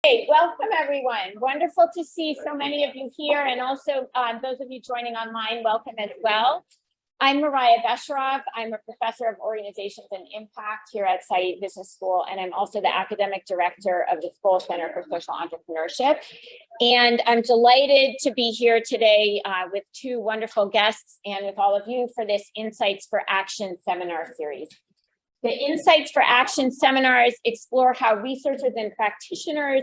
Hey, welcome everyone. Wonderful to see so many of you here, and also those of you joining online, welcome as well. I'm Marya Besharov. I'm a professor of organizations and impact here at Said Business School, and I'm also the academic director of the School Center for Social Entrepreneurship. And I'm delighted to be here today with two wonderful guests and with all of you for this Insights for Action seminar series. The Insights for Action seminars explore how researchers and practitioners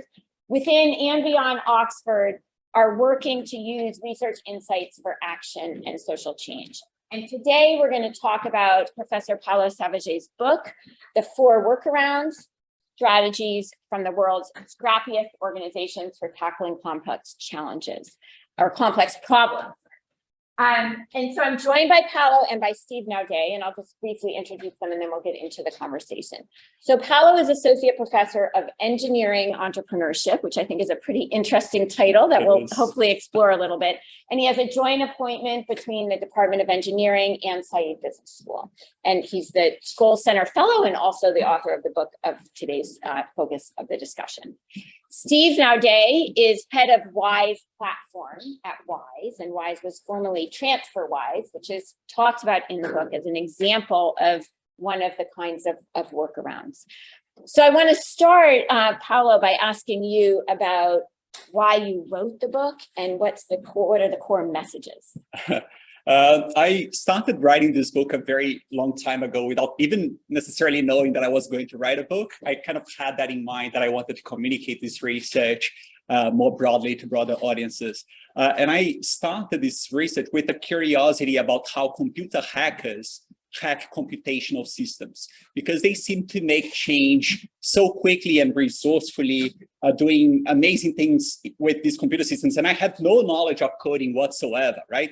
within and beyond Oxford are working to use research insights for action and social change. And today we're going to talk about Professor Paulo Savaget's book, The Four Workarounds, Strategies from the World's Scrappiest Organizations for Tackling Complex Challenges or Complex Problems. And so I'm joined by Paulo and by Steve Naudé, and I'll just briefly introduce them and then we'll get into the conversation. So Paulo is Associate Professor of Engineering Entrepreneurship, which I think is a pretty interesting title that we'll hopefully explore a little bit. And he has a joint appointment between the Department of Engineering and Said Business School. And he's the School Center Fellow and also the author of the book of today's focus of the discussion. Steve Naudé is head of WISE platform at WISE, and WISE was formerly TransferWise, which is talked about in the book as an example of one of the kinds of workarounds. So I want to start, Paulo, by asking you about why you wrote the book and what are the core messages? I started writing this book a very long time ago without even necessarily knowing that I was going to write a book. I kind of had that in mind that I wanted to communicate this research more broadly to broader audiences. And I started this research with a curiosity about how computer hackers hack computational systems, because they seem to make change so quickly and resourcefully, doing amazing things with these computer systems. And I had no knowledge of coding whatsoever, right?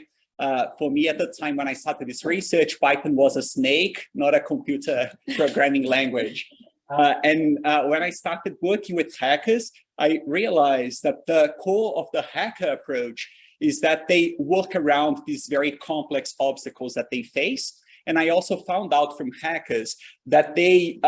For me at the time when I started this research, Python was a snake, not a computer programming language. And when I started working with hackers, I realized that the core of the hacker approach is that they work around these very complex obstacles that they face. And I also found out from hackers that they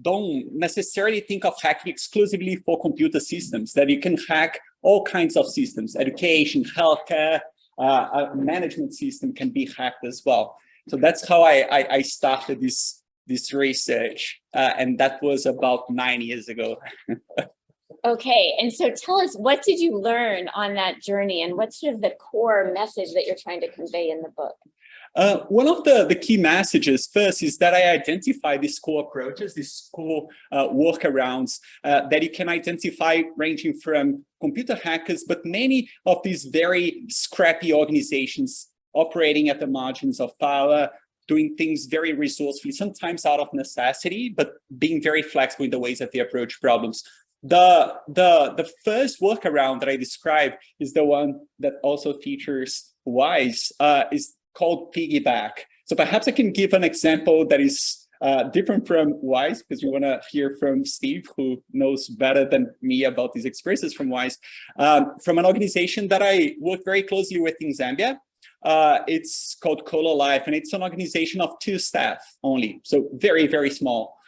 don't necessarily think of hacking exclusively for computer systems, that you can hack all kinds of systems, education, healthcare, a management system can be hacked as well. So that's how I started this research, and that was about 9 years ago. Okay, and so tell us, what did you learn on that journey, and what's sort of the core message that you're trying to convey in the book? One of the key messages first is that I identify these core approaches, these core workarounds that you can identify ranging from computer hackers, but many of these very scrappy organizations operating at the margins of power, doing things very resourcefully, sometimes out of necessity, but being very flexible in the ways that they approach problems. The first workaround that I described is the one that also features WISE, is called Piggyback. So perhaps I can give an example that is different from WISE, because we want to hear from Steve, who knows better than me about these experiences from WISE, from an organization that I work very closely with in Zambia. It's called Colo Life, and it's an organization of 2 staff only, so very, very small.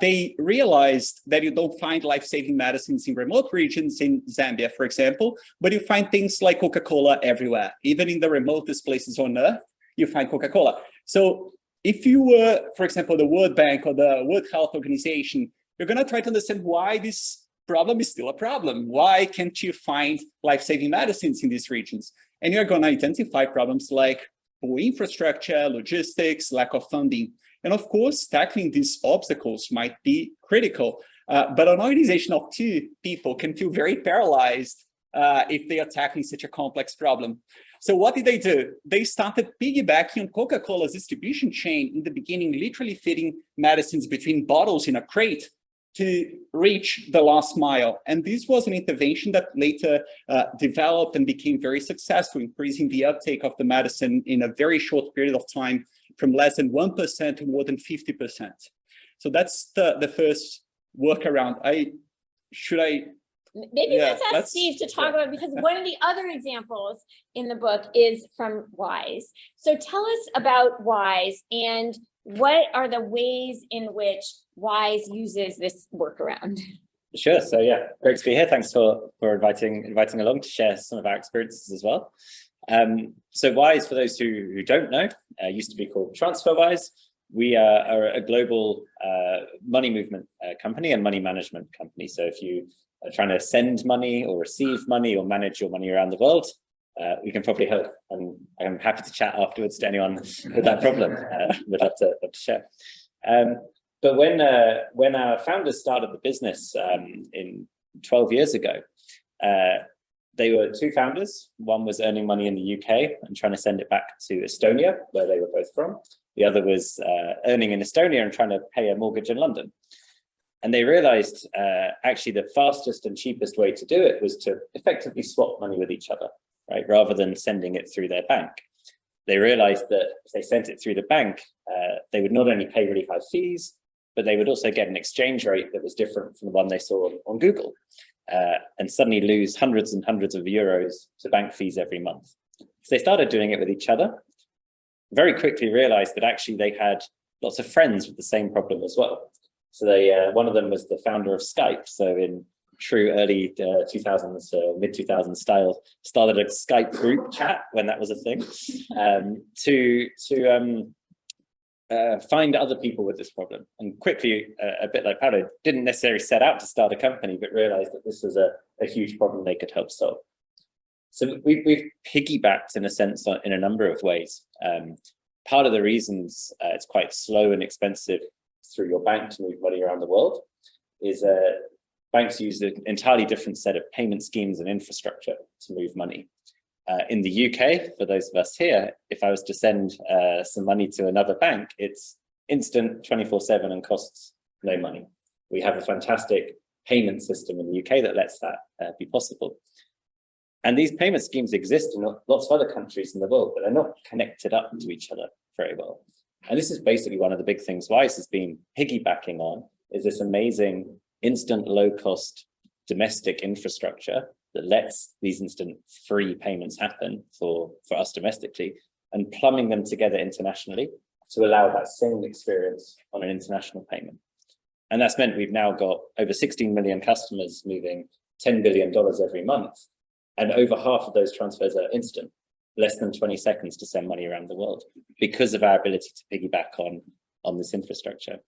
They realized that you don't find life-saving medicines in remote regions in Zambia, for example, but you find things like Coca-Cola everywhere. Even in the remotest places on Earth, you find Coca-Cola. So if you were, for example, the World Bank or the World Health Organization, you're going to try to understand why this problem is still a problem. Why can't you find life-saving medicines in these regions? And you're going to identify problems like poor infrastructure, logistics, lack of funding. And of course, tackling these obstacles might be critical, but an organization of 2 people can feel very paralyzed if they are tackling such a complex problem. So what did they do? They started piggybacking on Coca-Cola's distribution chain in the beginning, literally fitting medicines between bottles in a crate to reach the last mile. And this was an intervention that later developed and became very successful, increasing the uptake of the medicine in a very short period of time from less than 1% to more than 50%. So that's the first workaround. Maybe let's ask Steve to talk about, because one of the other examples in the book is from WISE. So tell us about WISE and what are the ways in which WISE uses this workaround? Sure. So yeah, great to be here. Thanks for inviting along to share some of our experiences as well. So Wise, for those who don't know, used to be called TransferWise. We are a global money movement company and money management company. So if you are trying to send money or receive money or manage your money around the world, we can probably help. And I'm happy to chat afterwards to anyone with that problem. Would love to share. But when our founders started the business in 12 years ago, they were two founders. One was earning money in the UK and trying to send it back to Estonia, where they were both from. The other was earning in Estonia and trying to pay a mortgage in London. And they realized actually the fastest and cheapest way to do it was to effectively swap money with each other, right? Rather than sending it through their bank. They realized that if they sent it through the bank, they would not only pay really high fees, but they would also get an exchange rate that was different from the one they saw on Google, and suddenly lose hundreds and hundreds of euros to bank fees every month. So they started doing it with each other, very quickly realized that actually they had lots of friends with the same problem as well. So one of them was the founder of Skype. So in true early 2000s, mid 2000s style, started a Skype group chat when that was a thing, to find other people with this problem. And quickly, a bit like Paulo, didn't necessarily set out to start a company, but realized that this was a huge problem they could help solve. So we've piggybacked in a sense in a number of ways. Part of the reasons it's quite slow and expensive through your bank to move money around the world is banks use an entirely different set of payment schemes and infrastructure to move money. In the UK, for those of us here, if I was to send some money to another bank, it's instant 24/7 and costs no money. We have a fantastic payment system in the UK that lets that be possible. And these payment schemes exist in lots of other countries in the world, but they're not connected up to each other very well. And this is basically one of the big things Wise has been piggybacking on, is this amazing instant low-cost domestic infrastructure that lets these instant free payments happen for us domestically, and plumbing them together internationally to allow that same experience on an international payment. And that's meant we've now got over 16 million customers moving $10 billion every month. And over half of those transfers are instant, less than 20 seconds to send money around the world, because of our ability to piggyback on this infrastructure.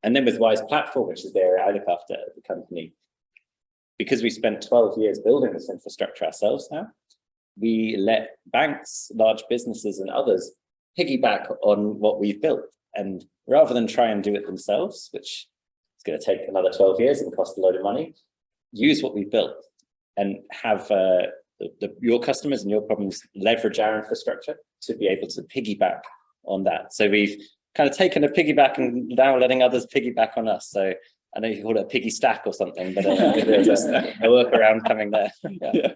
And then with Wise Platform, which is the area I look after at the company, because we spent 12 years building this infrastructure ourselves now, we let banks, large businesses and others piggyback on what we've built. And rather than try and do it themselves, which is going to take another 12 years and cost a load of money, use what we've built and have your customers and your problems leverage our infrastructure to be able to piggyback on that. So we've kind of taken a piggyback and now letting others piggyback on us. So I know you call it a piggy stack or something, but there's a workaround coming there. Yeah.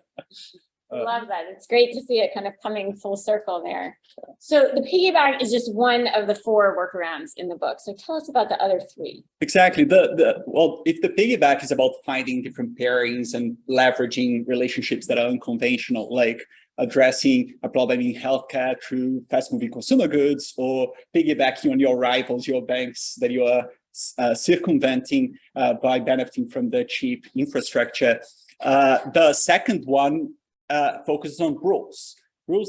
Love that. It's great to see it kind of coming full circle there. So the piggyback is just one of the 4 workarounds in the book. So tell us about the other 3. Exactly. Well, if the piggyback is about finding different pairings and leveraging relationships that are unconventional, like addressing a problem in healthcare through fast-moving consumer goods, or piggybacking on your rivals, your banks that you are circumventing by benefiting from the cheap infrastructure. The second one focuses on rules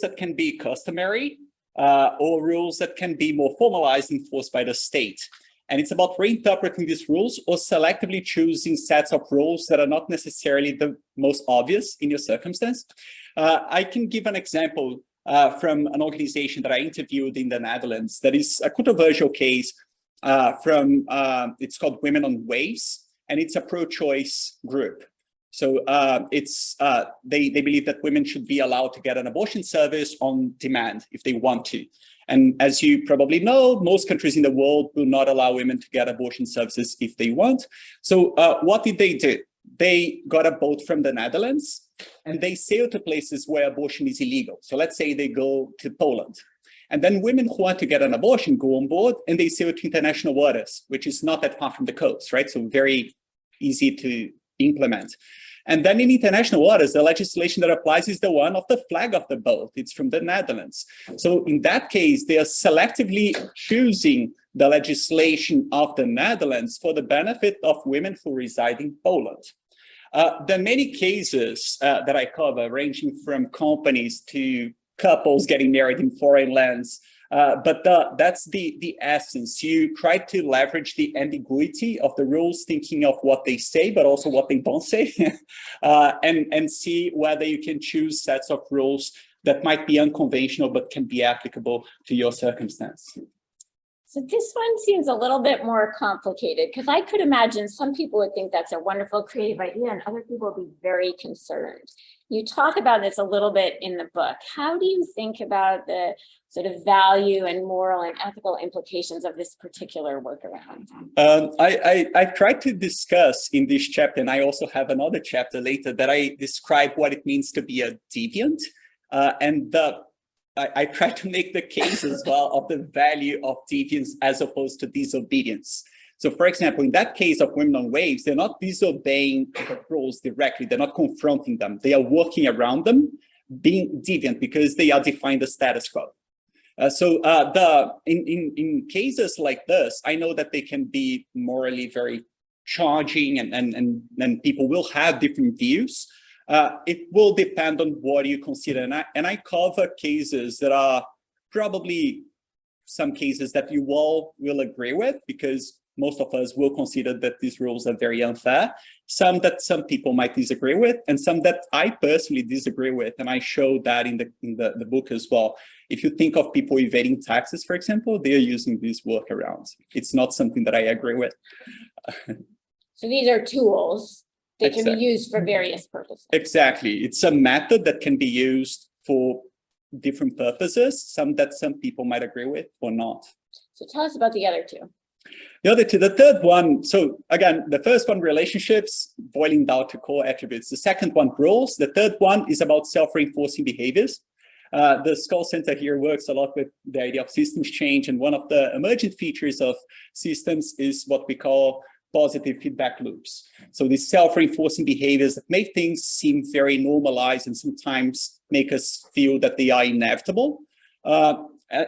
that can be customary or rules that can be more formalized and enforced by the state. And it's about reinterpreting these rules or selectively choosing sets of rules that are not necessarily the most obvious in your circumstance. I can give an example from an organization that I interviewed in the Netherlands that is a controversial case it's called Women on Waves, and it's a pro-choice group. So they believe that women should be allowed to get an abortion service on demand if they want to. And as you probably know, most countries in the world will not allow women to get abortion services if they want. So what did they do? They got a boat from the Netherlands and they sail to places where abortion is illegal. So let's say they go to Poland. And then women who want to get an abortion go on board and they sail to international waters, which is not that far from the coast, right? So very easy to implement. And then in international waters, the legislation that applies is the one of the flag of the boat. It's from the Netherlands. So in that case, they are selectively choosing the legislation of the Netherlands for the benefit of women who reside in Poland. There are many cases that I cover, ranging from companies to couples getting married in foreign lands. But that's the essence. You try to leverage the ambiguity of the rules, thinking of what they say, but also what they don't say, and see whether you can choose sets of rules that might be unconventional, but can be applicable to your circumstance. So this one seems a little bit more complicated, because I could imagine some people would think that's a wonderful creative idea and other people would be very concerned. You talk about this a little bit in the book. How do you think about the sort of value and moral and ethical implications of this particular workaround? I tried to discuss in this chapter, and I also have another chapter later that I describe what it means to be a deviant. I try to make the case as well of the value of deviance as opposed to disobedience. So for example, in that case of women on waves, they're not disobeying the rules directly, they're not confronting them, they are working around them, being deviant because they are defying the status quo. In cases like this, I know that they can be morally very charging and people will have different views. It will depend on what you consider. And I cover cases that are probably some cases that you all will agree with, because most of us will consider that these rules are very unfair, some that some people might disagree with, and some that I personally disagree with. And I show that in the book as well. If you think of people evading taxes, for example, they are using these workarounds. It's not something that I agree with. So these are tools that can be used for various purposes. Exactly. It's a method that can be used for different purposes, some that some people might agree with or not. So tell us about the other two. The other two, the third one, so again, the first one, relationships, boiling down to core attributes. The second one, rules. The third one is about self-reinforcing behaviors. The Skull Center here works a lot with the idea of systems change, and one of the emergent features of systems is what we call positive feedback loops. So these self-reinforcing behaviors that make things seem very normalized and sometimes make us feel that they are inevitable.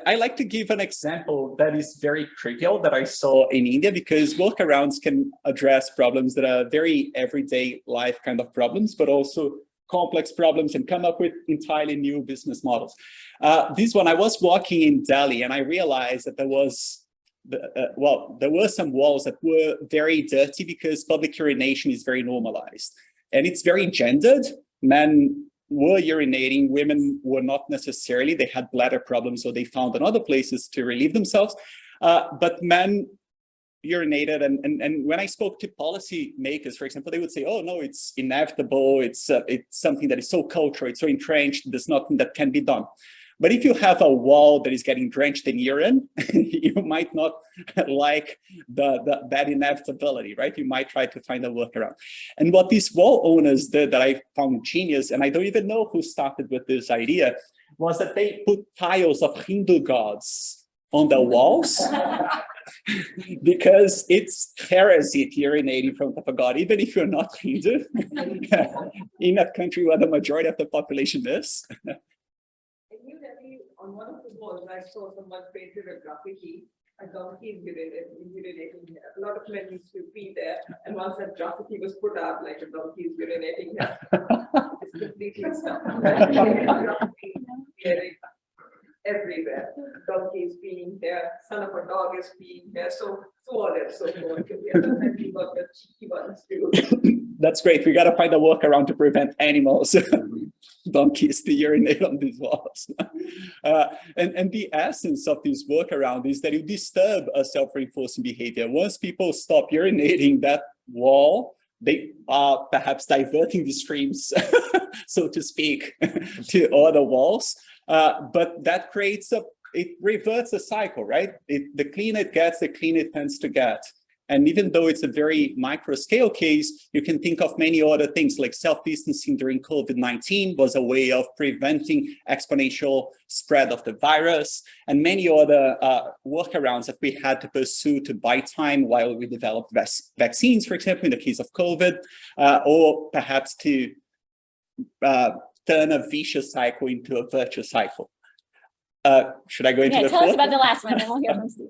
I like to give an example that is very trivial that I saw in India, because workarounds can address problems that are very everyday life kind of problems, but also complex problems and come up with entirely new business models. This one, I was walking in Delhi and I realized that there were some walls that were very dirty because public urination is very normalized. And it's very gendered. Men were urinating, women were not necessarily. They had bladder problems, so they found other places to relieve themselves. But men urinated, and when I spoke to policy makers, for example, they would say, oh no, it's inevitable, it's something that is so cultural, it's so entrenched, there's nothing that can be done. But if you have a wall that is getting drenched in urine, you might not like that inevitability, right? You might try to find a workaround. And what these wall owners did that I found genius, and I don't even know who started with this idea, was that they put tiles of Hindu gods on the walls because it's heresy to urinate in front of a god, even if you're not Hindu, in a country where the majority of the population is. On one of the walls, I saw someone painted a graffiti, a donkey urinating here. A lot of men used to be there, and once that graffiti was put up, like a donkey is urinating here. It's completely stopped. Everywhere. Donkeys being here, son of a dog is being here, so on and so forth. And we got the cheeky ones too. That's great. We got to find a workaround to prevent animals, donkeys, to urinate on these walls. And the essence of this workaround is that you disturb a self-reinforcing behavior. Once people stop urinating that wall, they are perhaps diverting the streams, so to speak, to other walls. But that creates it reverts a cycle, right? The cleaner it gets, the cleaner it tends to get. And even though it's a very micro scale case, you can think of many other things like self-distancing during COVID-19 was a way of preventing exponential spread of the virus, and many other workarounds that we had to pursue to buy time while we developed vaccines, for example, in the case of COVID, or perhaps to turn a vicious cycle into a virtuous cycle. Should I go into the tell us fourth about one? the last one, then we'll hear from Steve.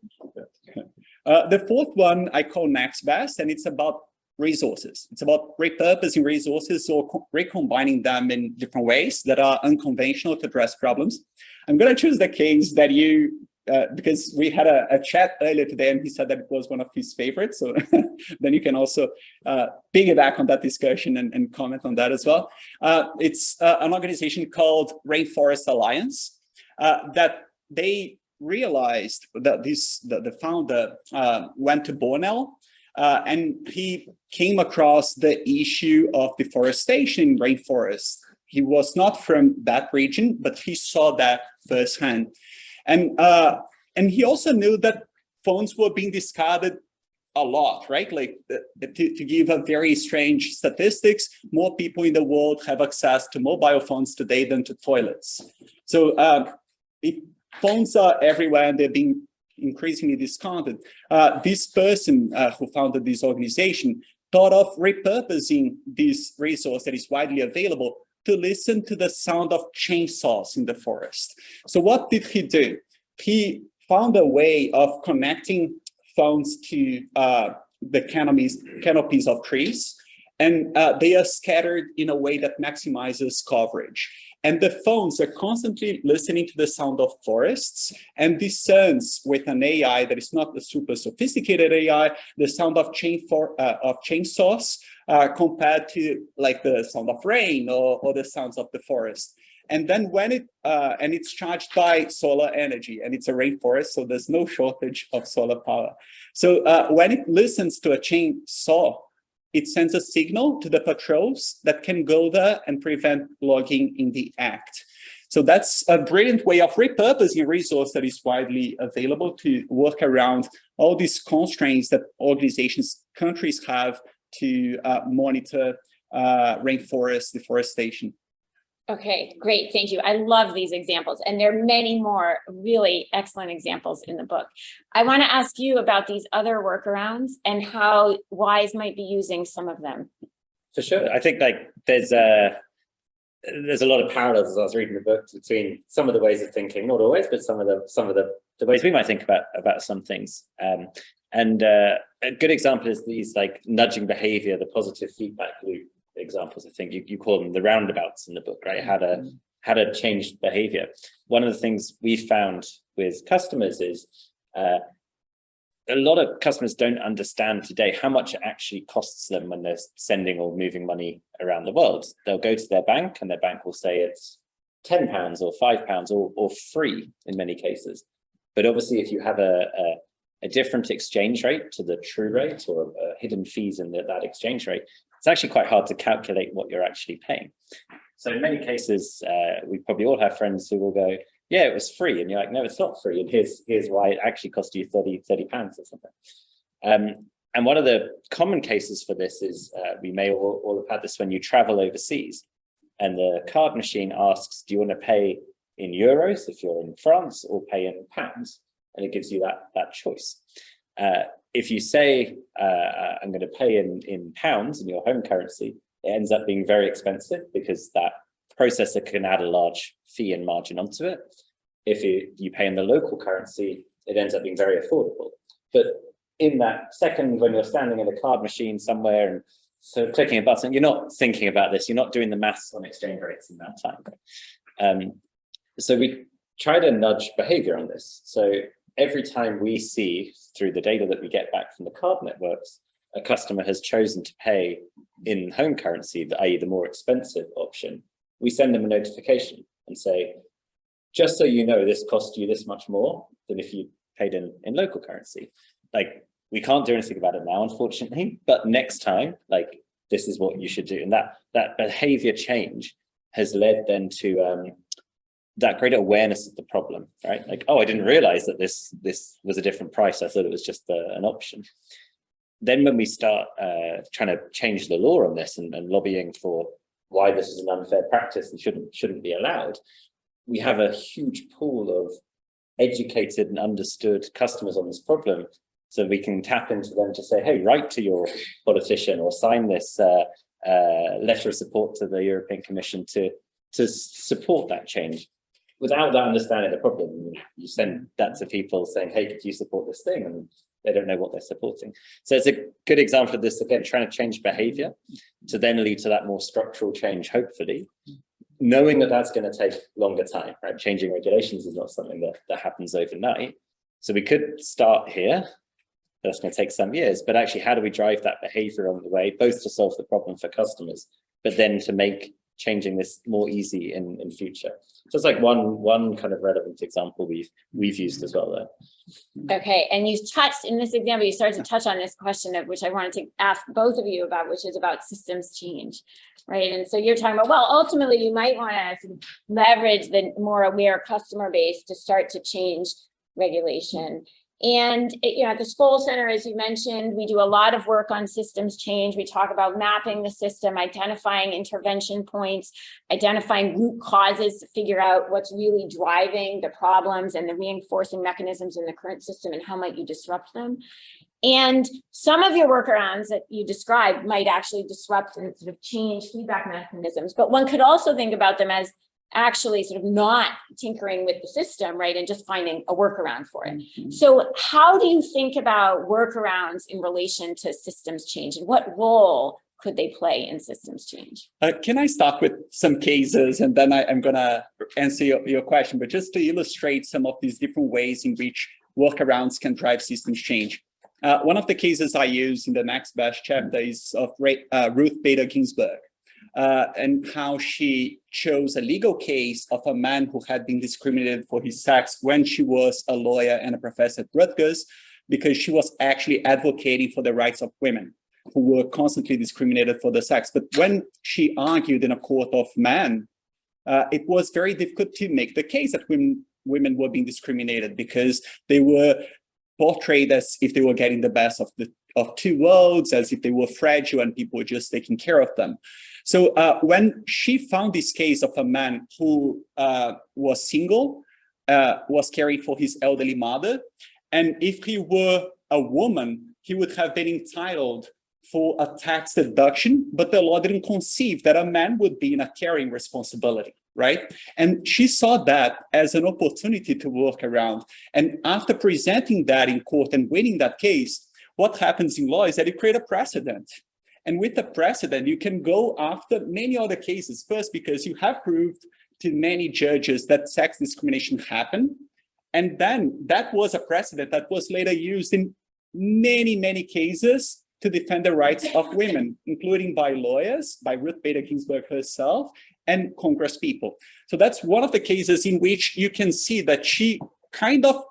The fourth one I call next best, and it's about resources. It's about repurposing resources or recombining them in different ways that are unconventional to address problems. I'm going to choose the case that you, because we had a chat earlier today and he said that it was one of his favorites. So then you can also piggyback on that discussion and comment on that as well. It's an organization called Rainforest Alliance that they realized that the founder went to Borneo and he came across the issue of deforestation in rainforests. He was not from that region, but he saw that firsthand. And he also knew that phones were being discarded a lot, right? Like to give a very strange statistics, more people in the world have access to mobile phones today than to toilets. So phones are everywhere and they're being increasingly discarded. This person who founded this organization thought of repurposing this resource that is widely available to listen to the sound of chainsaws in the forest. So what did he do? He found a way of connecting phones to the canopies of trees, and they are scattered in a way that maximizes coverage. And the phones are constantly listening to the sound of forests and discerns with an AI that is not a super sophisticated AI, the sound of chainsaws compared to like the sound of rain or the sounds of the forest. And then when it's charged by solar energy, and it's a rainforest, so there's no shortage of solar power. So when it listens to a chainsaw, it sends a signal to the patrols that can go there and prevent logging in the act. So that's a brilliant way of repurposing a resource that is widely available to work around all these constraints that organizations, countries have to monitor rainforest deforestation. Okay, great, thank you. I love these examples, and there are many more really excellent examples in the book. I want to ask you about these other workarounds and how WISE might be using some of them. For sure. I think like there's a lot of parallels as I was reading the book between some of the ways of thinking, not always, but some of the ways we might think about some things. And a good example is these like nudging behavior, the positive feedback loop examples. I think you call them the roundabouts in the book, right? How to change behavior. One of the things we found with customers is a lot of customers don't understand today how much it actually costs them when they're sending or moving money around the world. They'll go to their bank and their bank will say it's £10 or £5 or free in many cases. But obviously if you have a different exchange rate to the true rate or hidden fees in that exchange rate, it's actually quite hard to calculate what you're actually paying. So in many cases, we probably all have friends who will go, yeah, it was free. And you're like, no, it's not free. And here's why it actually cost you £30 or something. And one of the common cases for this is we may all have had this when you travel overseas and the card machine asks, do you want to pay in euros if you're in France or pay in pounds? And it gives you that choice. If you say, I'm going to pay in pounds in your home currency, it ends up being very expensive because that processor can add a large fee and margin onto it. If you pay in the local currency, it ends up being very affordable. But in that second, when you're standing in a card machine somewhere and so clicking a button, you're not thinking about this. You're not doing the maths on exchange rates in that time. So we try to nudge behavior on this. So every time we see through the data that we get back from the card networks, a customer has chosen to pay in home currency, i.e. the more expensive option, we send them a notification and say, just so you know, this cost you this much more than if you paid in local currency. Like, we can't do anything about it now, unfortunately, but next time, like, this is what you should do. And that behavior change has led then to that greater awareness of the problem, right? Like, oh, I didn't realize that this was a different price. I thought it was just an option. Then when we start trying to change the law on this and lobbying for why this is an unfair practice and shouldn't be allowed, we have a huge pool of educated and understood customers on this problem. So we can tap into them to say, hey, write to your politician or sign this letter of support to the European Commission to support that change. Without that understanding the problem, you send that to people saying, hey, could you support this thing? And they don't know what they're supporting. So it's a good example of this, again, trying to change behavior to then lead to that more structural change, hopefully, knowing that that's going to take longer time, right? Changing regulations is not something that happens overnight. So we could start here. That's going to take some years, but actually, how do we drive that behavior on the way, both to solve the problem for customers, but then to make changing this more easy in future? So it's like one kind of relevant example we've used as well there. Okay, and you touched in this example, you started to touch on this question of which I wanted to ask both of you about, which is about systems change, right? And so you're talking about, well, ultimately you might want to sort of leverage the more aware customer base to start to change regulation. And at the Skoll Center, as you mentioned, we do a lot of work on systems change. We talk about mapping the system, identifying intervention points, identifying root causes to figure out what's really driving the problems and the reinforcing mechanisms in the current system and how might you disrupt them. And some of your workarounds that you described might actually disrupt and sort of change feedback mechanisms, but one could also think about them as actually sort of not tinkering with the system, right, and just finding a workaround for it. Mm-hmm. So how do you think about workarounds in relation to systems change, and what role could they play in systems change? Can I start with some cases, and then I'm going to answer your question, but just to illustrate some of these different ways in which workarounds can drive systems change. One of the cases I use in the next best chapter is of Ruth Bader Ginsburg. And how she chose a legal case of a man who had been discriminated for his sex when she was a lawyer and a professor at Rutgers, because she was actually advocating for the rights of women who were constantly discriminated for their sex. But when she argued in a court of men, it was very difficult to make the case that women were being discriminated because they were portrayed as if they were getting the best of two worlds, as if they were fragile and people were just taking care of them. So when she found this case of a man who was single, was caring for his elderly mother, and if he were a woman, he would have been entitled for a tax deduction, but the law didn't conceive that a man would be in a caring responsibility, right? And she saw that as an opportunity to work around. And after presenting that in court and winning that case, what happens in law is that you create a precedent. And with the precedent, you can go after many other cases. First, because you have proved to many judges that sex discrimination happened. And then that was a precedent that was later used in many, many cases to defend the rights of women, including by lawyers, by Ruth Bader Ginsburg herself, and Congress people. So that's one of the cases in which you can see that she kind of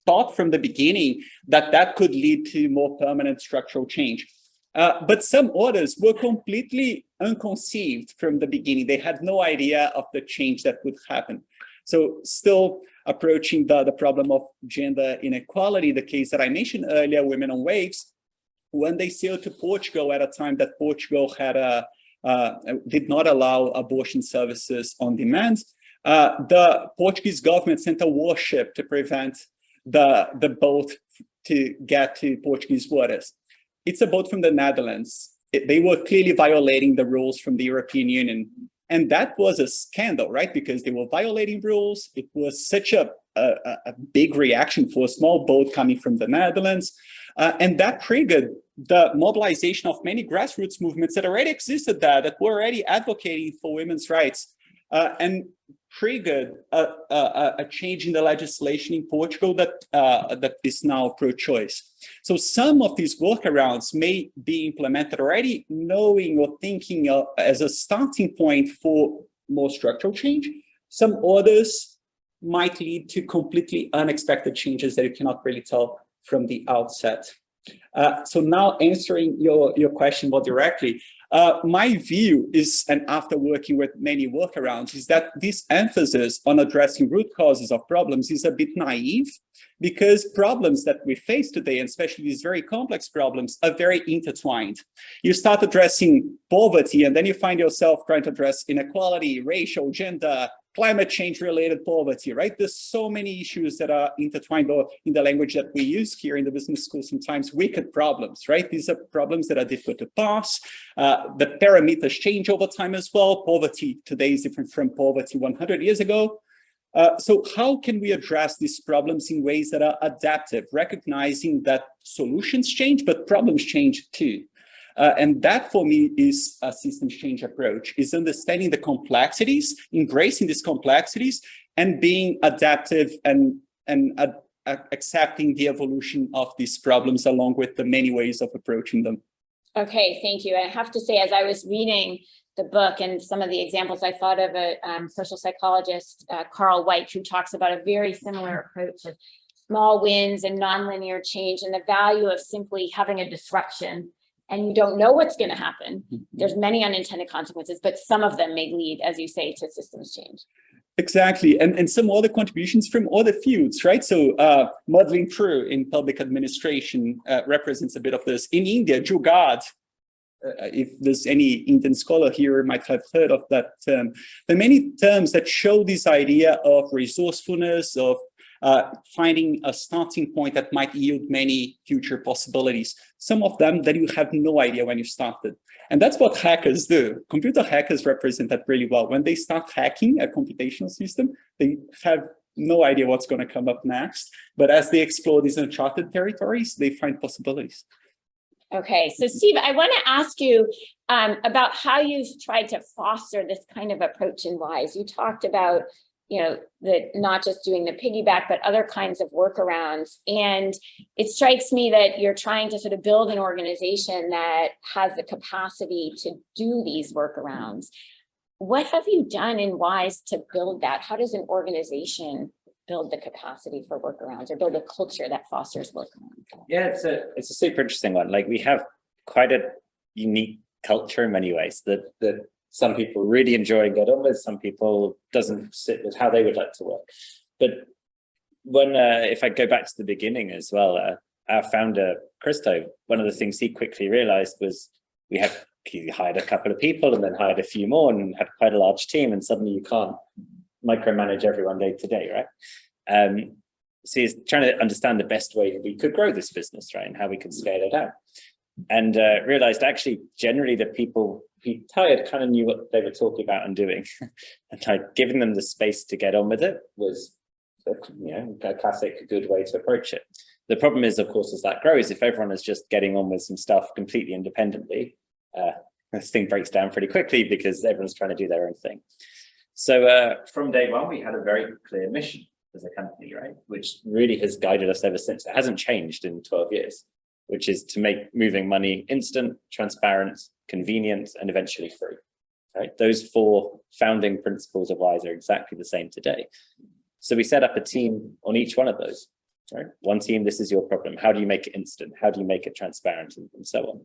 thought from the beginning that that could lead to more permanent structural change. But some others were completely unconceived from the beginning. They had no idea of the change that would happen. So still approaching the problem of gender inequality, the case that I mentioned earlier, Women on Waves, when they sailed to Portugal at a time that Portugal had did not allow abortion services on demand, the Portuguese government sent a warship to prevent the boat to get to Portuguese waters. It's a boat from the Netherlands. They were clearly violating the rules from the European Union. And that was a scandal, right? Because they were violating rules. It was such a big reaction for a small boat coming from the Netherlands. And that triggered the mobilization of many grassroots movements that already existed there, that were already advocating for women's rights, and triggered a change in the legislation in Portugal that is now pro-choice. So some of these workarounds may be implemented already knowing or thinking of as a starting point for more structural change. Some others might lead to completely unexpected changes that you cannot really tell from the outset. So now answering your question more directly, My view is, and after working with many workarounds, is that this emphasis on addressing root causes of problems is a bit naive, because problems that we face today, and especially these very complex problems, are very intertwined. You start addressing poverty, and then you find yourself trying to address inequality, racial, gender, climate change related poverty, right? There's so many issues that are intertwined, or in the language that we use here in the business school, sometimes wicked problems, right? These are problems that are difficult to pass. The parameters change over time as well. Poverty today is different from poverty 100 years ago. So how can we address these problems in ways that are adaptive, recognizing that solutions change, but problems change too? And that for me is a systems change approach, is understanding the complexities, embracing these complexities, and being adaptive and accepting the evolution of these problems along with the many ways of approaching them. Okay, thank you. I have to say, as I was reading the book and some of the examples, I thought of a social psychologist, Carl White, who talks about a very similar approach of small wins and nonlinear change, and the value of simply having a disruption. And you don't know what's going to happen. There's many unintended consequences, but some of them may lead, as you say, to systems change. Exactly, and some other contributions from other fields, right? So modeling through in public administration represents a bit of this. In India, Jugaad, if there's any Indian scholar here might have heard of that term. There are many terms that show this idea of resourcefulness, of finding a starting point that might yield many future possibilities. Some of them that you have no idea when you started. And that's what hackers do. Computer hackers represent that really well. When they start hacking a computational system, they have no idea what's going to come up next. But as they explore these uncharted territories, they find possibilities. Okay, so Steve, I want to ask you about how you've tried to foster this kind of approach in WISE. You talked about, you know, not just doing the piggyback, but other kinds of workarounds. And it strikes me that you're trying to sort of build an organization that has the capacity to do these workarounds. What have you done in WISE to build that? How does an organization build the capacity for workarounds, or build a culture that fosters workarounds? Yeah, it's a super interesting one. Like, we have quite a unique culture in many ways that some people really enjoy and get on with, some people doesn't sit with how they would like to work. But when, if I go back to the beginning as well, our founder, Christo, one of the things he quickly realized was he hired a couple of people and then hired a few more and had quite a large team, and suddenly you can't micromanage everyone day to day, right? So he's trying to understand the best way we could grow this business, right, and how we could scale it out. And realized actually generally that people he tired kind of knew what they were talking about and doing, and like giving them the space to get on with it was, you know, a classic good way to approach it. The problem is, of course, as that grows, if everyone is just getting on with some stuff completely independently, this thing breaks down pretty quickly because everyone's trying to do their own thing. So from day one, we had a very clear mission as a company, right, which really has guided us ever since. It hasn't changed in 12 years, which is to make moving money instant, transparent, convenient, and eventually free, right? Those four founding principles of WISE are exactly the same today. So we set up a team on each one of those, right? One team, this is your problem. How do you make it instant? How do you make it transparent, and so on?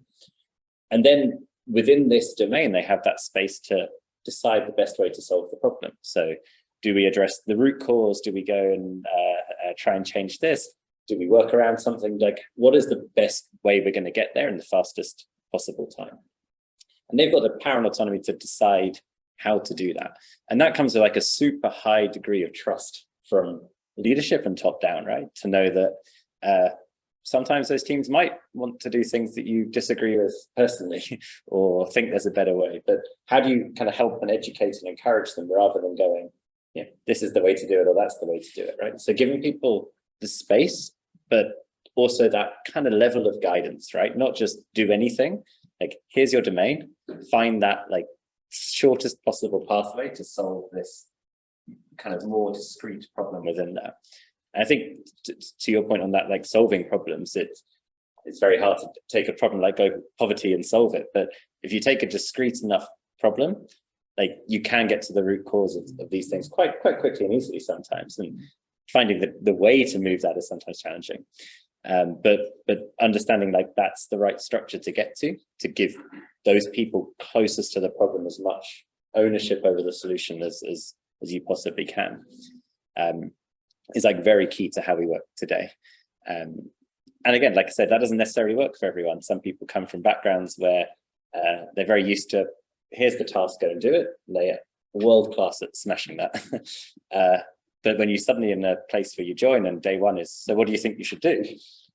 And then within this domain, they have that space to decide the best way to solve the problem. So do we address the root cause? Do we go and try and change this? Do we work around something? Like, what is the best way we're going to get there in the fastest possible time? And they've got the power and autonomy to decide how to do that. And that comes with like a super high degree of trust from leadership and top down, right? To know that sometimes those teams might want to do things that you disagree with personally or think there's a better way. But how do you kind of help and educate and encourage them rather than going, yeah, this is the way to do it or that's the way to do it, right? So giving people the space, but also that kind of level of guidance, right? Not just do anything, like here's your domain, find that like shortest possible pathway to solve this kind of more discrete problem within that. And I think to your point on that, like solving problems, it's very hard to take a problem like poverty and solve it. But if you take a discrete enough problem, like you can get to the root cause of these things quite quickly and easily sometimes. And finding the way to move that is sometimes challenging. But understanding like that's the right structure to get to give those people closest to the problem as much ownership over the solution as you possibly can, is like very key to how we work today. And again, like I said, that doesn't necessarily work for everyone. Some people come from backgrounds where they're very used to, here's the task, go and do it. They're world class at smashing that. But when you're suddenly in a place where you join and day one is, so what do you think you should do?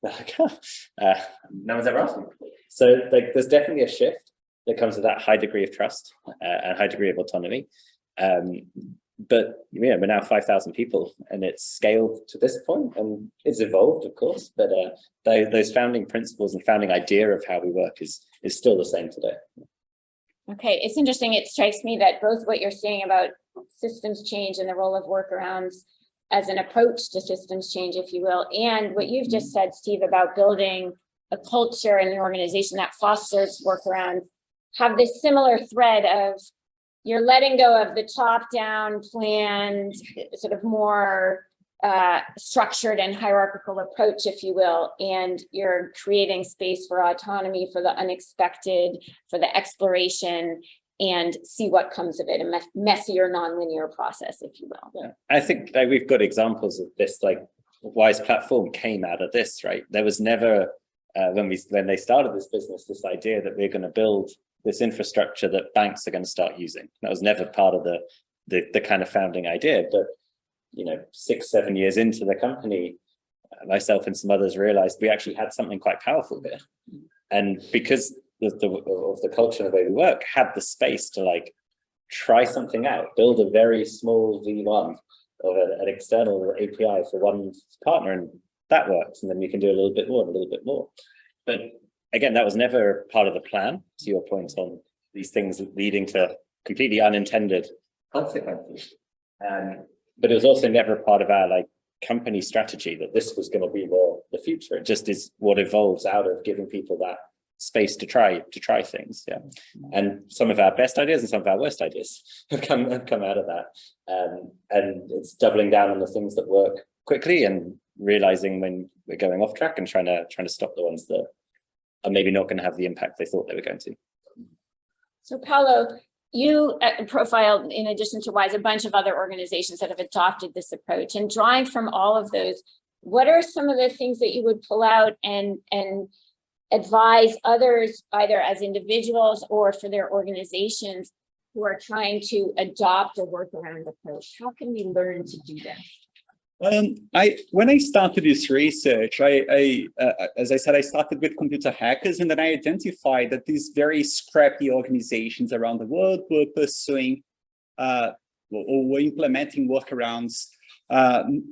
Like, no one's ever asked me. So like, there's definitely a shift that comes with that high degree of trust and high degree of autonomy. But yeah, we're now 5,000 people and it's scaled to this point and it's evolved, of course, but those founding principles and founding idea of how we work is still the same today. Okay, it's interesting. It strikes me that both what you're saying about systems change and the role of workarounds as an approach to systems change, if you will, and what you've just said, Steve, about building a culture in the organization that fosters workarounds, have this similar thread of you're letting go of the top-down planned, sort of more structured and hierarchical approach, if you will, and you're creating space for autonomy, for the unexpected, for the exploration, and see what comes of it, a messier, non-linear process, if you will. Yeah, I think like, we've got examples of this, like Wise Platform came out of this, right? There was never, when they started this business, this idea that we're going to build this infrastructure that banks are going to start using. That was never part of the kind of founding idea. But, you know, 6-7 years into the company, myself and some others realized we actually had something quite powerful here. And because of the culture and the way we work, had the space to like try something out, build a very small V1 of an external API for one partner, and that works. And then we can do a little bit more and a little bit more. But again, that was never part of the plan, to your point on these things leading to completely unintended consequences. But it was also never part of our like company strategy that this was going to be the future. It just is what evolves out of giving people that space to try things. Yeah. And some of our best ideas and some of our worst ideas have come out of that. And it's doubling down on the things that work quickly and realizing when we're going off track and trying to stop the ones that are maybe not going to have the impact they thought they were going to. So Paulo, you profiled, in addition to Wise, a bunch of other organizations that have adopted this approach, and drawing from all of those, what are some of the things that you would pull out and advise others, either as individuals or for their organizations who are trying to adopt a workaround approach? How can we learn to do that? When I started this research, as I said, I started with computer hackers, and then I identified that these very scrappy organizations around the world were pursuing or were implementing workarounds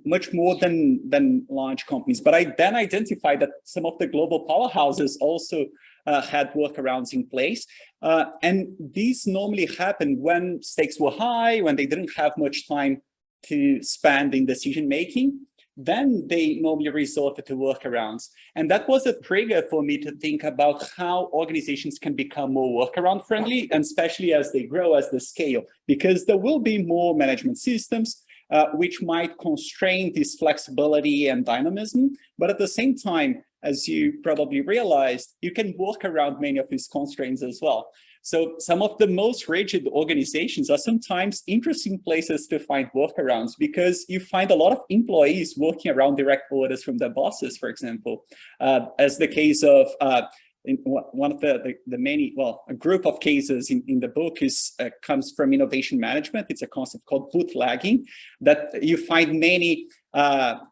much more than large companies. But I then identified that some of the global powerhouses also had workarounds in place. And these normally happened when stakes were high, when they didn't have much time to spend in decision making. Then they normally resorted to workarounds. And that was a trigger for me to think about how organizations can become more workaround friendly, and especially as they grow, as they scale, because there will be more management systems which might constrain this flexibility and dynamism. But at the same time, as you probably realized, you can work around many of these constraints as well. So some of the most rigid organizations are sometimes interesting places to find workarounds, because you find a lot of employees working around direct orders from their bosses, for example, as the case of one of the many, well, a group of cases in the book comes from innovation management. It's a concept called bootlegging, that you find many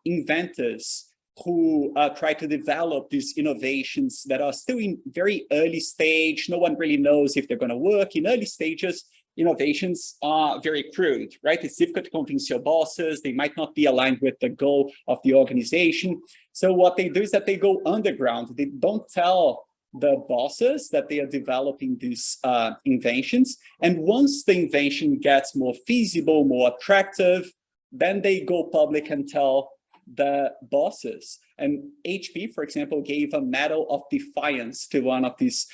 inventors who try to develop these innovations that are still in very early stage. No one really knows if they're going to work. In early stages, innovations are very crude, right? It's difficult to convince your bosses. They might not be aligned with the goal of the organization. So what they do is that they go underground. They don't tell the bosses that they are developing these inventions. And once the invention gets more feasible, more attractive, then they go public and tell the bosses. And HP, for example, gave a medal of defiance to one of these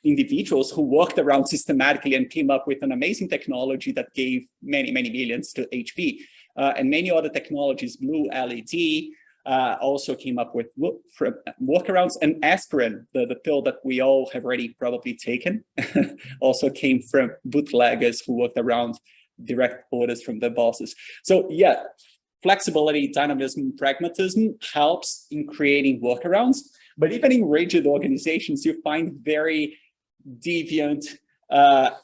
individuals who worked around systematically and came up with an amazing technology that gave many millions to HP. And many other technologies, blue LED, also came up with workarounds, and aspirin, the pill that we all have already probably taken, also came from bootleggers who worked around direct orders from their bosses. So yeah, flexibility, dynamism, pragmatism helps in creating workarounds. But even in rigid organizations, you find very deviant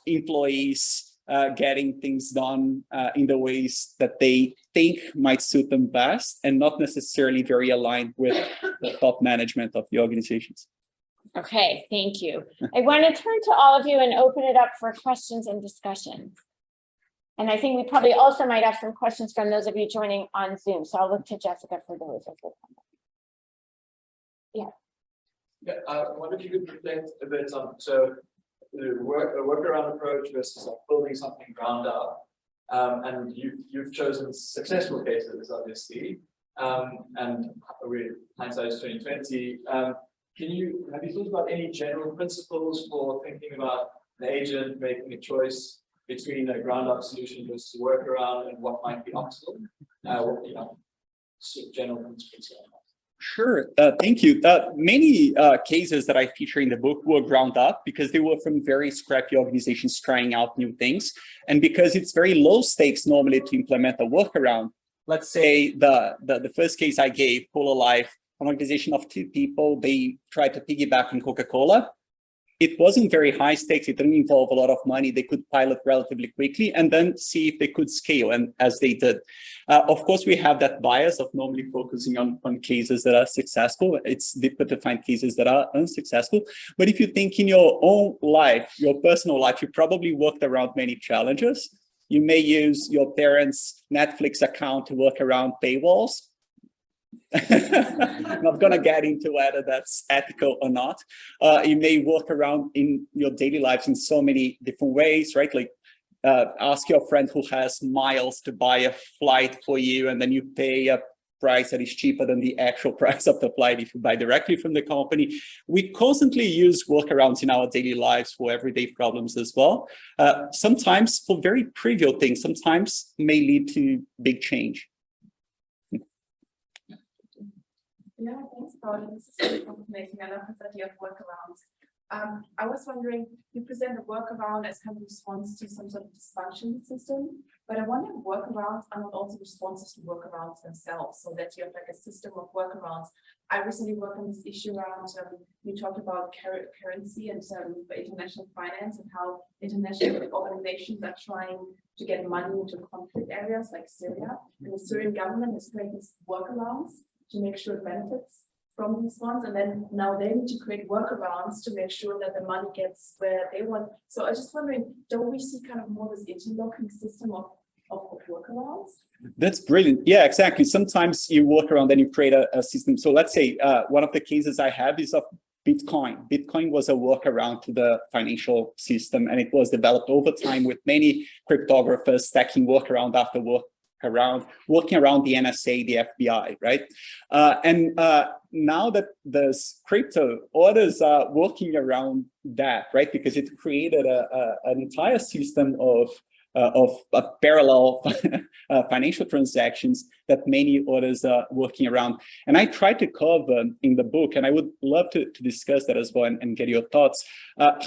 employees getting things done in the ways that they think might suit them best, and not necessarily very aligned with the top management of the organizations. Okay, thank you. I want to turn to all of you and open it up for questions and discussion. And I think we probably also might have some questions from those of you joining on Zoom. So I'll look to Jessica for those. Yeah. Yeah, I wonder if you could reflect a bit on the workaround approach versus like building something ground up. And you've chosen successful cases, obviously. And hindsight is 2020. Have you thought about any general principles for thinking about the agent making a choice between a ground up solution versus a workaround, and what might be optimal? General principles. Sure, thank you. Many cases that I feature in the book were ground up because they were from very scrappy organizations trying out new things. And because it's very low stakes normally to implement a workaround. Let's say the first case I gave, Cola Life, an organization of 2 people, they tried to piggyback on Coca-Cola. It wasn't very high stakes. It didn't involve a lot of money. They could pilot relatively quickly and then see if they could scale, and as they did. Of course, we have that bias of normally focusing on cases that are successful. It's difficult to find cases that are unsuccessful. But if you think in your own life, your personal life, you probably worked around many challenges. You may use your parents' Netflix account to work around paywalls. Not going to get into whether that's ethical or not. You may work around in your daily lives in so many different ways, right? Like ask your friend who has miles to buy a flight for you, and then you pay a price that is cheaper than the actual price of the flight if you buy directly from the company. We constantly use workarounds in our daily lives for everyday problems as well. Sometimes for very trivial things, sometimes may lead to big change. Yeah, thanks, Paulo. This is really fascinating. I love this idea of workarounds. I was wondering, you present a workaround as kind of response to some sort of dysfunction system, but I wonder if workarounds are not also responses to workarounds themselves, so that you have like a system of workarounds. I recently worked on this issue around, you talked about currency and international finance, and how international organizations are trying to get money into conflict areas like Syria, and the Syrian government has created these workarounds to make sure it benefits from these funds, and then now they need to create workarounds to make sure that the money gets where they want. So I was just wondering, don't we see kind of more this interlocking system of workarounds? That's brilliant. Yeah, exactly. Sometimes you work around and you create a system. So let's say one of the cases I have is of Bitcoin. Bitcoin was a workaround to the financial system, and it was developed over time with many cryptographers stacking workaround after workaround, working around the NSA, the FBI, right? And now that there's crypto, others are working around that, right? Because it created an entire system of parallel financial transactions that many others are working around. And I tried to cover in the book, and I would love to discuss that as well and get your thoughts,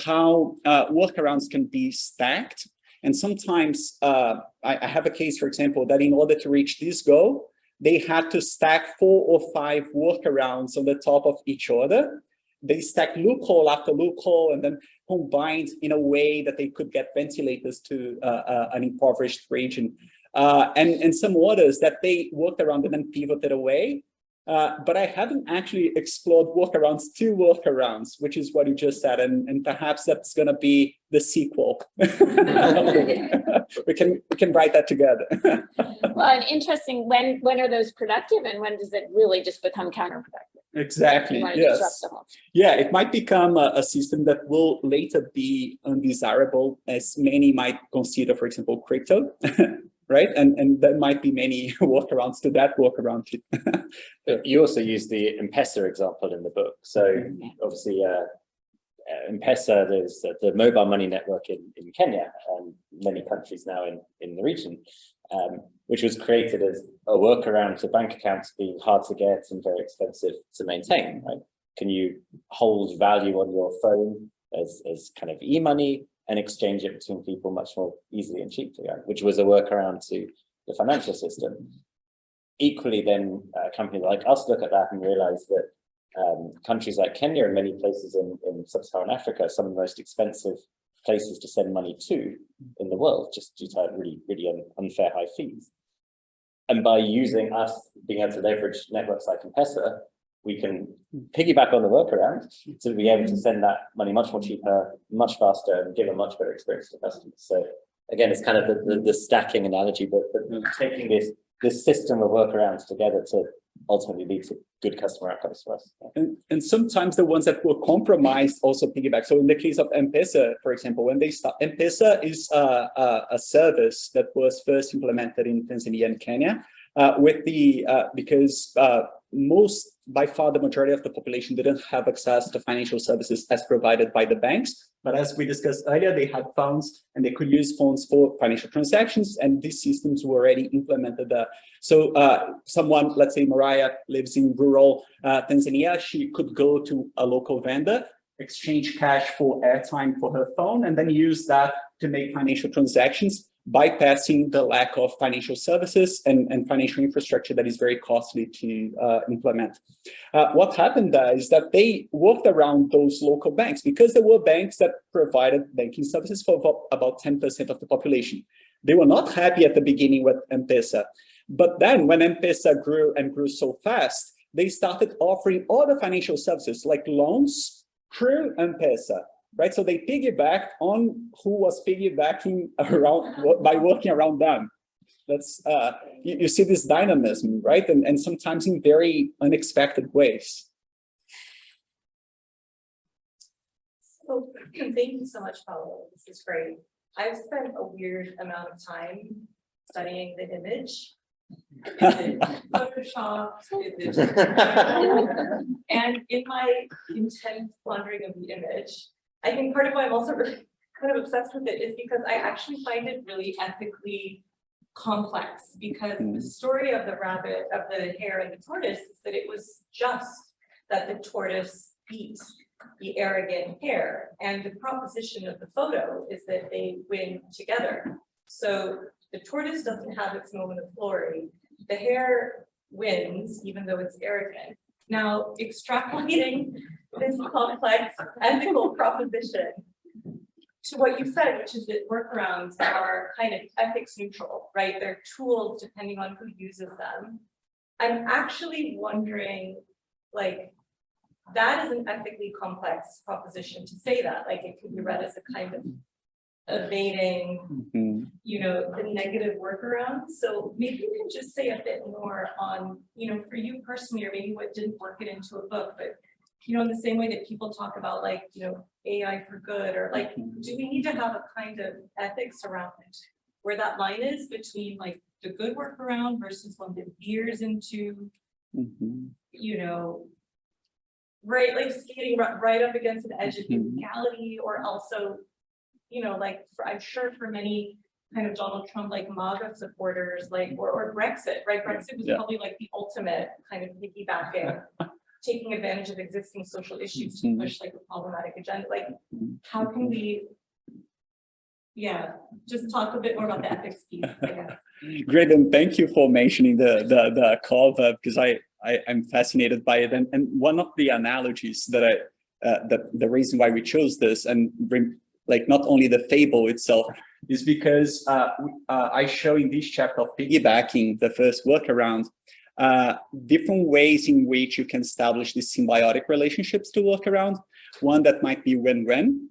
how workarounds can be stacked. And sometimes I have a case, for example, that in order to reach this goal, they had to stack 4 or 5 workarounds on the top of each other. They stacked loophole after loophole and then combined in a way that they could get ventilators to an impoverished region. And some others that they worked around and then pivoted away. But I haven't actually explored workarounds to workarounds, which is what you just said, and perhaps that's going to be the sequel. we can write that together. Well, and interesting, when are those productive, and when does it really just become counterproductive? Exactly. Yes. Yeah, it might become a system that will later be undesirable, as many might consider, for example, crypto. Right, and there might be many workarounds to that workaround. You also use the M-Pesa example in the book. So obviously, M-Pesa, there's the mobile money network in Kenya and many countries now in the region. which was created as a workaround to bank accounts being hard to get and very expensive to maintain, right? Can you hold value on your phone as kind of e-money and exchange it between people much more easily and cheaply, right? Which was a workaround to the financial system. Equally, then companies like us look at that and realize that countries like Kenya and many places in sub-Saharan Africa are some of the most expensive places to send money to in the world, just due to really unfair high fees. And by using us being able to leverage networks like M-Pesa, we can piggyback on the workaround to be able to send that money much more cheaper, much faster, and give a much better experience to customers. So again, it's kind of the stacking analogy, but taking this system of workarounds together to ultimately lead to good customer outcomes for us. And sometimes the ones that were compromised also piggyback. So in the case of M-Pesa, for example, when they start, M-Pesa is a service that was first implemented in Tanzania and Kenya because by far the majority of the population didn't have access to financial services as provided by the banks. But as we discussed earlier, they had phones and they could use phones for financial transactions, and these systems were already implemented. So someone, let's say Marya, lives in rural Tanzania, she could go to a local vendor, exchange cash for airtime for her phone, and then use that to make financial transactions, bypassing the lack of financial services and financial infrastructure that is very costly to implement. What happened is that they worked around those local banks because there were banks that provided banking services for about 10% of the population. They were not happy at the beginning with M-Pesa, but then when M-Pesa grew and grew so fast, they started offering other financial services like loans through M-Pesa. Right, so they piggybacked on who was piggybacking around by working around them. That's you see this dynamism, right, and sometimes in very unexpected ways. So thank you so much, Paulo. This is great. I've spent a weird amount of time studying the image. Photoshop, and in my intense pondering of the image, I think part of why I'm also really kind of obsessed with it is because I actually find it really ethically complex, because the story of the rabbit, of the hare and the tortoise is that it was just that the tortoise beat the arrogant hare, and the proposition of the photo is that they win together. So the tortoise doesn't have its moment of glory. The hare wins, even though it's arrogant. Now, extrapolating this complex ethical proposition to what you said, which is that workarounds are kind of ethics neutral, right? They're tools depending on who uses them. I'm actually wondering, like, that is an ethically complex proposition to say that. Like, it could be read as a kind of evading, you know, the negative workaround. So maybe you can just say a bit more on, you know, for you personally, or maybe what didn't work it into a book, but, you know, in the same way that people talk about, like, you know, AI for good, or like, do we need to have a kind of ethics around it, where that line is between like the good workaround versus one that veers into, you know, right, like skating right up against an edge of illegality, or also, you know, like I'm sure for many kind of Donald Trump, like MAGA supporters, like, or Brexit, right? Brexit was probably like the ultimate kind of piggybacking, taking advantage of existing social issues to push like a problematic agenda. Like, how can we, just talk a bit more about the ethics piece, I guess. Great, and thank you for mentioning the cover, because I'm fascinated by it. And one of the analogies that the reason why we chose this, and like not only the fable itself, is because I show in this chapter of piggybacking, the first workaround, different ways in which you can establish these symbiotic relationships to work around. One that might be win-win,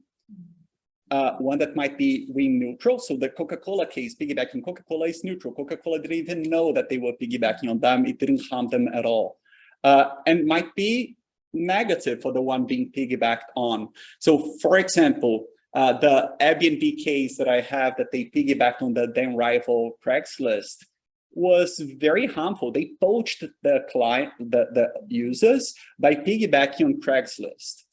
one that might be win neutral. So the Coca-Cola case, piggybacking, Coca-Cola is neutral. Coca-Cola didn't even know that they were piggybacking on them. It didn't harm them at all. And might be negative for the one being piggybacked on. So for example, the Airbnb case that I have that they piggybacked on the then rival Craigslist was very harmful. They poached the client, the users, by piggybacking on Craigslist.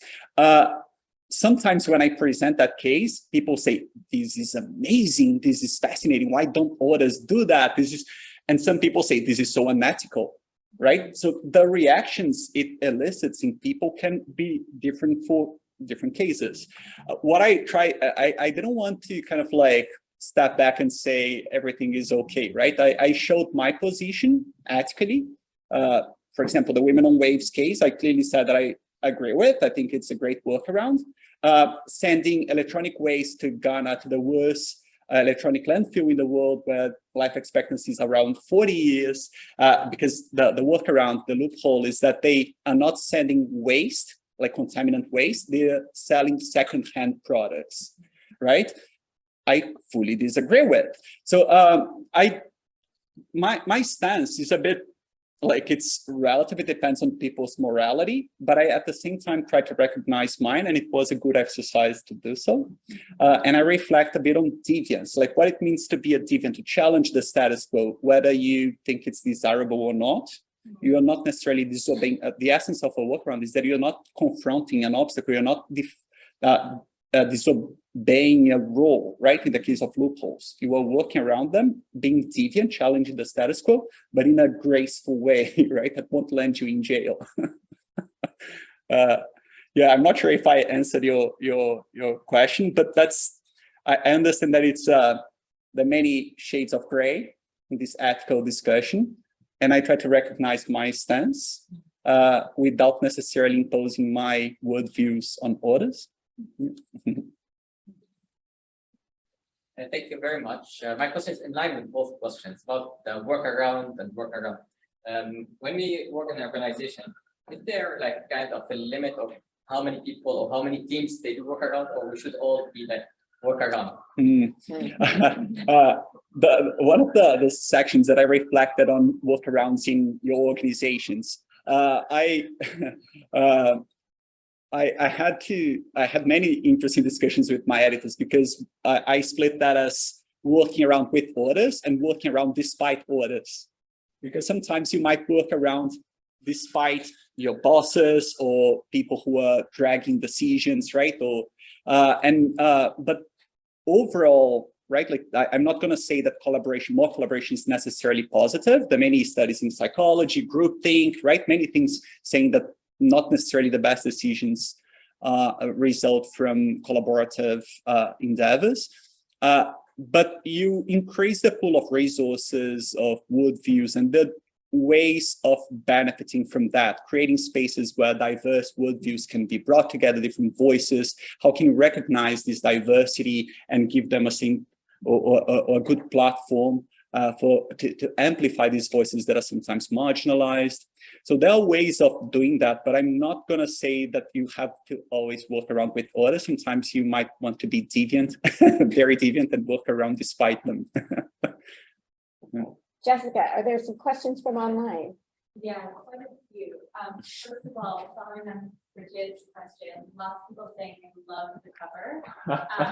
sometimes when I present that case, people say, this is amazing, this is fascinating, why don't others do that? And some people say, this is so unethical, right? So the reactions it elicits in people can be different for different cases. What I try, I didn't want to kind of like step back and say everything is okay, right? I showed my position ethically. For example, the Women on Waves case, I clearly said that I agree with. I think it's a great workaround. Sending electronic waste to Ghana, to the worst electronic landfill in the world, where life expectancy is around 40 years, because the workaround, the loophole is that they are not sending waste, like contaminant waste, they're selling second-hand products, right? I fully disagree with. So my stance is a bit like it's relative, it depends on people's morality, but I at the same time try to recognize mine, and it was a good exercise to do so. And I reflect a bit on deviance, like what it means to be a deviant, to challenge the status quo, whether you think it's desirable or not. You are not necessarily disobeying. The essence of a workaround is that you're not confronting an obstacle, you're not disobeying a rule, right? In the case of loopholes, you are working around them, being deviant, challenging the status quo, but in a graceful way, right? That won't land you in jail. Yeah, I'm not sure if I answered your question, but I understand that it's the many shades of gray in this ethical discussion, and I try to recognize my stance without necessarily imposing my worldviews on others. Thank you very much. My question is in line with both questions about the workaround and workaround. When we work in an organization, is there like kind of a limit of how many people or how many teams they do workaround, or we should all be like workaround? One of the sections that I reflected on workarounds in your organizations, I had many interesting discussions with my editors, because I split that as working around with orders and working around despite orders. Because sometimes you might work around despite your bosses or people who are dragging decisions, right? Or but overall, right? Like I'm not going to say that more collaboration is necessarily positive. There are many studies in psychology, groupthink, right? Many things saying that not necessarily the best decisions result from collaborative endeavors. But you increase the pool of resources, of worldviews, and the ways of benefiting from that, creating spaces where diverse worldviews can be brought together, different voices. How can you recognize this diversity and give them a good platform to amplify these voices that are sometimes marginalized? So there are ways of doing that, but I'm not going to say that you have to always work around with others. Sometimes you might want to be deviant, very deviant, and work around despite them. Jessica, are there some questions from online? Yeah, quite a few. First of all, following on Bridget's question, lots of people saying they love the cover.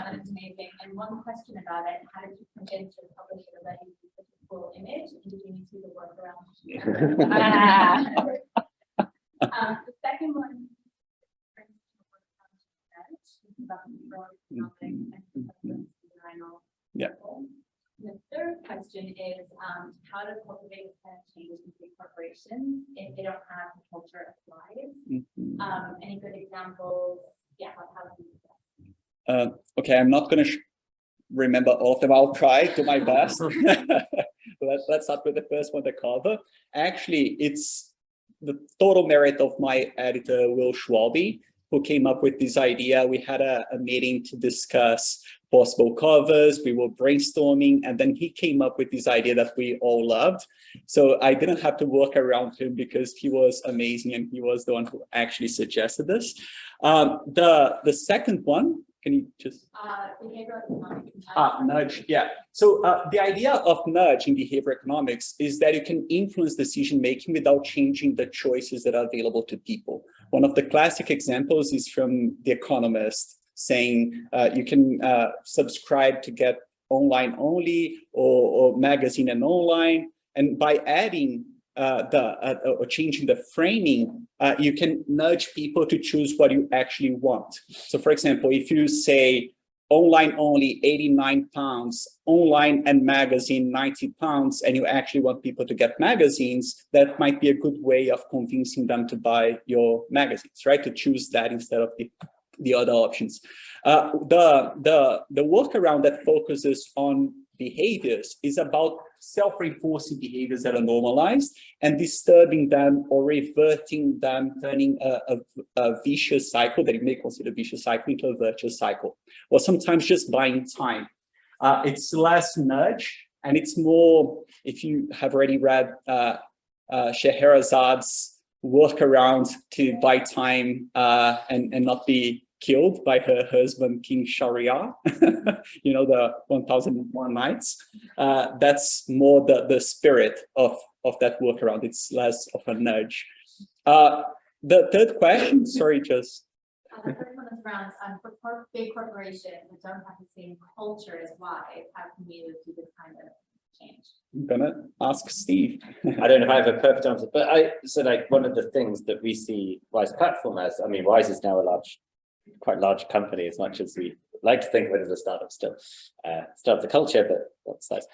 And it's amazing. And one question about it: how did you convince your publisher that you use such a cool image? And did you need to do the workaround? The second one, yeah. The third question is how to cultivate this kind of change in big corporations if they don't have the culture applied. Any good examples? Yeah, how do you do that? Okay, I'm not going to remember all of them. I'll try to my best. Let's start with the first one, the cover. Actually, it's the total merit of my editor, Will Schwalbe, who came up with this idea. We had a meeting to discuss possible covers. We were brainstorming, and then he came up with this idea that we all loved. So I didn't have to work around him because he was amazing, and he was the one who actually suggested this. The second one, can you just nudge? Yeah. So the idea of nudge in behavior economics is that you can influence decision making without changing the choices that are available to people. One of the classic examples is from The Economist, saying you can subscribe to get online only or magazine and online, and by adding or changing the framing, you can nudge people to choose what you actually want. So for example, if you say online only £89, online and magazine £90, and you actually want people to get magazines, that might be a good way of convincing them to buy your magazines, right? To choose that instead of the other options. The workaround that focuses on behaviors is about self-reinforcing behaviors that are normalized and disturbing them or reverting them, turning a vicious cycle that you may consider a vicious cycle into a virtuous cycle, or sometimes just buying time. It's less nudge, and it's more, if you have already read Scheherazad's Workaround to buy time and not be killed by her husband, King Shahryar, you know, the 1001 Nights. That's more the spirit of that workaround. It's less of a nudge. The third question, sorry, just. The third one is around for big corporations that don't have the same culture as Wise, how can you do this kind of change? I'm gonna ask Steve. I don't know if I have a perfect answer, but so like one of the things that we see Wise platform as, I mean, Wise is now a quite large company, as much as we like to think of it as a startup still. Still have the culture, but what's nice.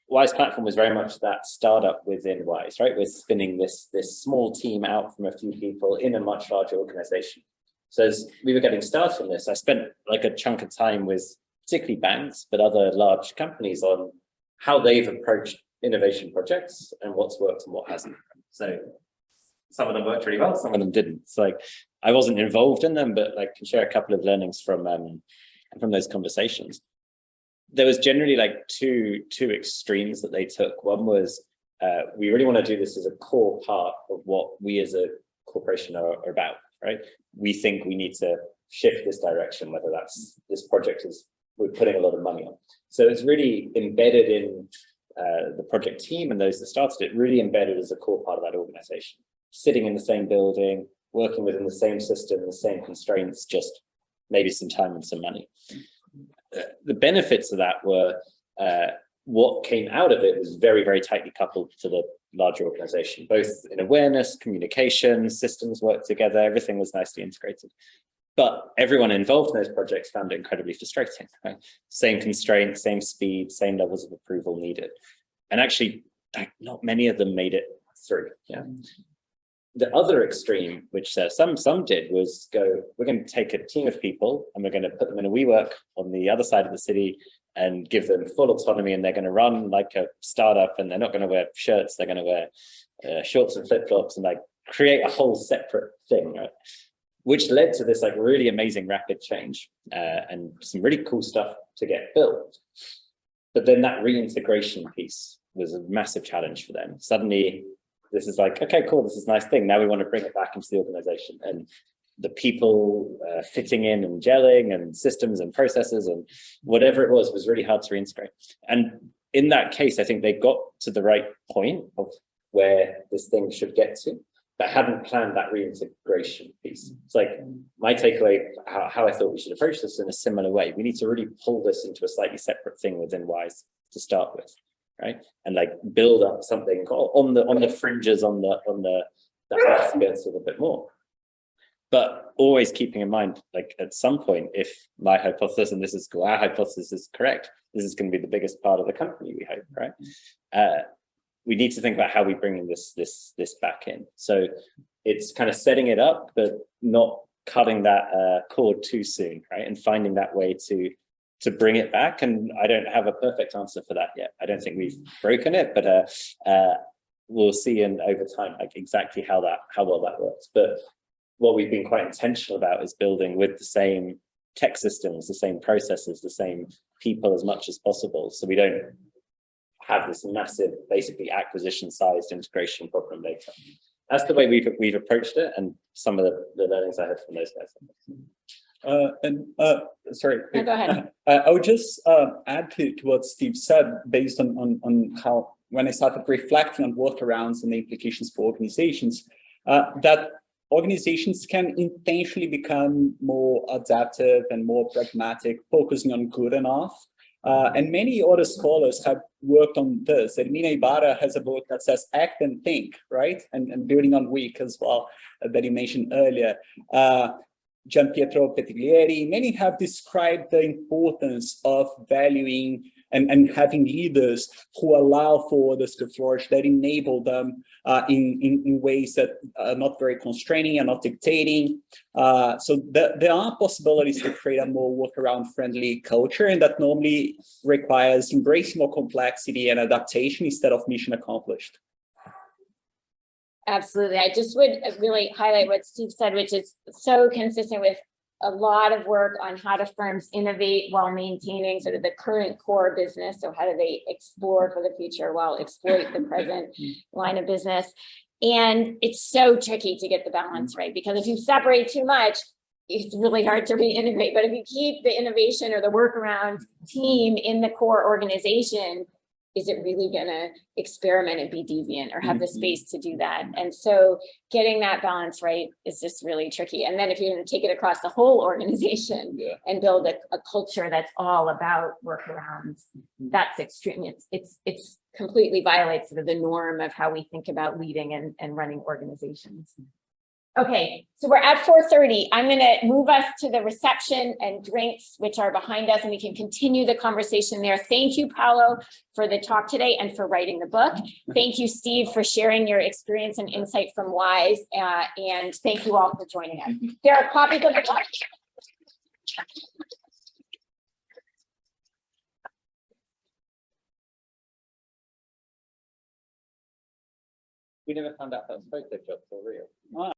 Wise platform was very much that startup within Wise, right? We're spinning this small team out from a few people in a much larger organization. So as we were getting started on this, I spent like a chunk of time with particularly banks, but other large companies on how they've approached innovation projects and what's worked and what hasn't. So some of them worked really well, some of them didn't. It's like I wasn't involved in them, but like can share a couple of learnings from those conversations. There was generally like two extremes that they took. One was we really want to do this as a core part of what we as a corporation are about, right? We think we need to shift this direction, whether that's this project we're putting a lot of money on. So it's really embedded in the project team and those that started it, really embedded as a core part of that organization. Sitting in the same building, working within the same system, the same constraints, just maybe some time and some money. The benefits of that were what came out of it was very, very tightly coupled to the larger organization, both in awareness, communication, systems worked together, everything was nicely integrated. But everyone involved in those projects found it incredibly frustrating, right? Same constraints, same speed, same levels of approval needed. And actually, not many of them made it through. Yeah. The other extreme, which some did, was go, we're going to take a team of people and we're going to put them in a WeWork on the other side of the city and give them full autonomy, and they're going to run like a startup, and they're not going to wear shirts, they're going to wear shorts and flip-flops, and like create a whole separate thing, right? Which led to this like really amazing rapid change and some really cool stuff to get built. But then that reintegration piece was a massive challenge for them. Suddenly, this is like, okay, cool, this is a nice thing. Now we want to bring it back into the organization. And the people fitting in and gelling and systems and processes and whatever it was really hard to reintegrate. And in that case, I think they got to the right point of where this thing should get to, but hadn't planned that reintegration piece. It's like my takeaway, how I thought we should approach this in a similar way. We need to really pull this into a slightly separate thing within Wise to start with, right? And like build up something on the fringes, on the outskirts a little bit more. But always keeping in mind, like at some point, if my hypothesis, and this is our hypothesis is correct, this is going to be the biggest part of the company, we hope, right? We need to think about how we bring in this back in. So it's kind of setting it up, but not cutting that cord too soon, right? And finding that way to bring it back. And I don't have a perfect answer for that yet. I don't think we've broken it, but we'll see over time like exactly how well that works. But what we've been quite intentional about is building with the same tech systems, the same processes, the same people as much as possible, so we don't have this massive, basically acquisition-sized integration problem later. That's the way we've approached it, and some of the learnings I had from those guys. Sorry. No, go ahead. I would just add to what Steve said, based on how, when I started reflecting on workarounds and the implications for organizations, that organizations can intentionally become more adaptive and more pragmatic, focusing on good enough, And many other scholars have worked on this. Ermina Ibarra has a book that says act and think, right? And building on weak as well, that you mentioned earlier. Gian Pietro Pettiglieri, many have described the importance of valuing and having leaders who allow for others to flourish, that enable them in ways that are not very constraining and not dictating. So there are possibilities to create a more workaround friendly culture, and that normally requires embracing more complexity and adaptation instead of mission accomplished. Absolutely. I just would really highlight what Steve said, which is so consistent with a lot of work on how do firms innovate while maintaining sort of the current core business. So how do they explore for the future while exploit the present line of business? And it's so tricky to get the balance right, because if you separate too much, it's really hard to reintegrate. But if you keep the innovation or the workaround team in the core organization, is it really going to experiment and be deviant or have the space to do that? And so getting that balance right is just really tricky. And then if you're going to take it across the whole organization and build a culture that's all about workarounds, that's extreme. It's completely violates sort of the norm of how we think about leading and running organizations. Okay, so we're at 4:30. I'm going to move us to the reception and drinks, which are behind us, and we can continue the conversation there. Thank you, Paulo, for the talk today and for writing the book. Thank you, Steve, for sharing your experience and insight from WISE, and thank you all for joining us. There are copies of the book. We never found out that was photo job for real.